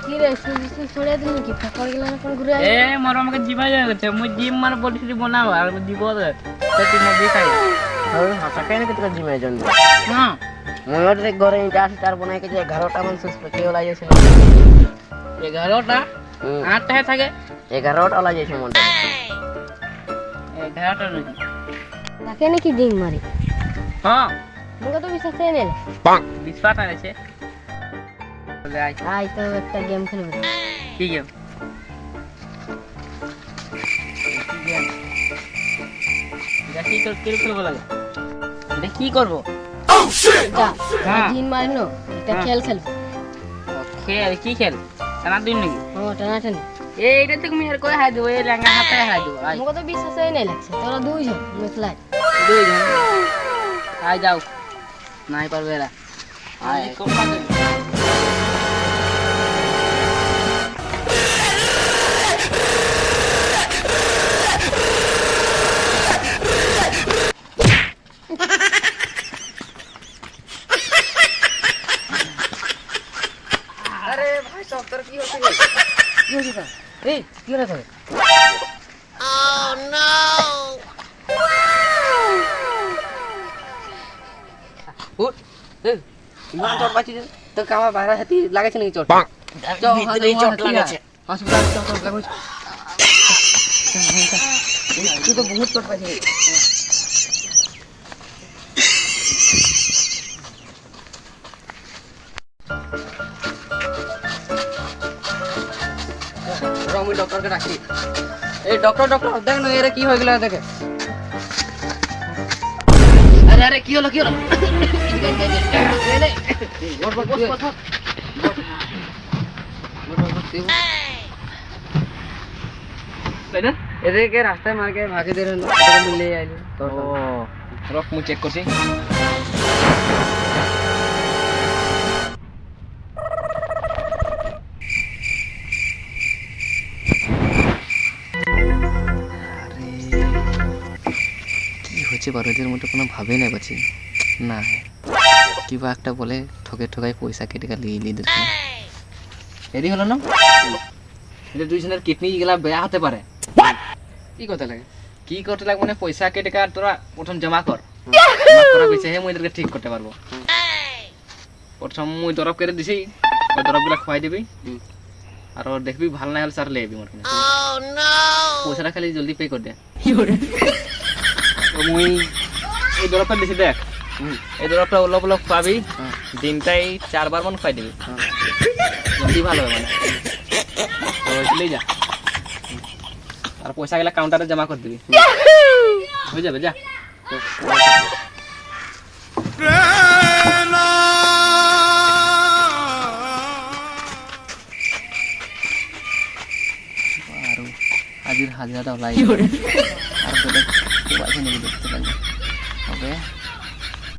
কি রে সুজি ছড়িয়ে দিলি কি ফাঁকা গেল না কোন ঘুরে এ মোর আমাকে জিমা যাচ্ছে মুই জিম মার বডি বানাও আর দিব দে তুই মুই খাই হাসা খাই না তোরা জিমে জন্য হ্যাঁ ময়ূর রে ঘরে ইটা আছে তার বনাই কে যে 11টা মানুষ কেউ লাইছে 11টা 8টা থাকে 11টা লাইছে মনটা 11টা নাকি তাকে নাকি ডিম মারি হ্যাঁ মুকে তো বিশ্বাস নেই না বিশ্বাস আছে বলে আই তো একটা গেম খেলবো কি গেম দেখি তো কি খেলবো লাগে এটা কি করব দিন মারি নো একটা খেল খেলবো খেল কি খেল টানা দিন নাকি টানাটানি এইটা তুমি আর কই হাই দেবো এই লেঙ্গা হাতে হাই দেবো মুকে তো বিশ্বাসই নেই লাগছে তোরা দুইজন মেখলাই দুইজন আই যাও নাই পারবে এরা আয় আরে ভাই সব তোর কি হচ্ছে কি হচ্ছে এই কি হলো তোর উঠ এই ইমান চট পাচ্ছিস তো কামা বাইরে হাতি লাগাইছে নাকি চট ভিতরে চট লাগাইছে হসপিটাল চট লাগাইছে তুই তো বহুত চট পাচ্ছিস আমি ডক্টরকে ডাকি এই ডক্টর দেখ না এর কি হয়ে গেল দেখে আরে আরে কি হলো এদেরকে রাস্তায় মারকে ভাগে দে মিলে আইলো ও রক মু চেক করছি বারোদের মতো কোনো ভাবে নাই পাচ্ছি না কিবা একটা বলে ঠকাই পয়সা কেটে লিয়ে দিচ্ছে এদি হলো না এটা দুইজনের কিডনি গেলা বেয়া হতে পারে কি কথা লাগে কি করতে লাগবে মানে পয়সা কেটে তোরা প্রথম জমা কর জমা করা বেশি হে মুই এদেরকে ঠিক করতে পারবো প্রথম মুই দরব করে দিছি ওই দরবগুলা খাওয়াই দিবি আর ওর দেখবি ভাল না হলে স্যার লেবি মোর কাছে পয়সাটা খালি জলদি পে করে দে তো মুই এই দরবটা দিছি দেখ এই দরবটা অলপ অলপ পাবি দিনটাই 4 বার মন খাই দিবি জলদি ভালো হবে মানে তো ওইগুলোই যা আর পয়সা গেলা কাউন্টারে জমা করে দিবি হয়ে যাবে যা আর আজির হাজারটা লাই আর দেখতে পাচ্ছি নাকি দেখতে লাগে ওকে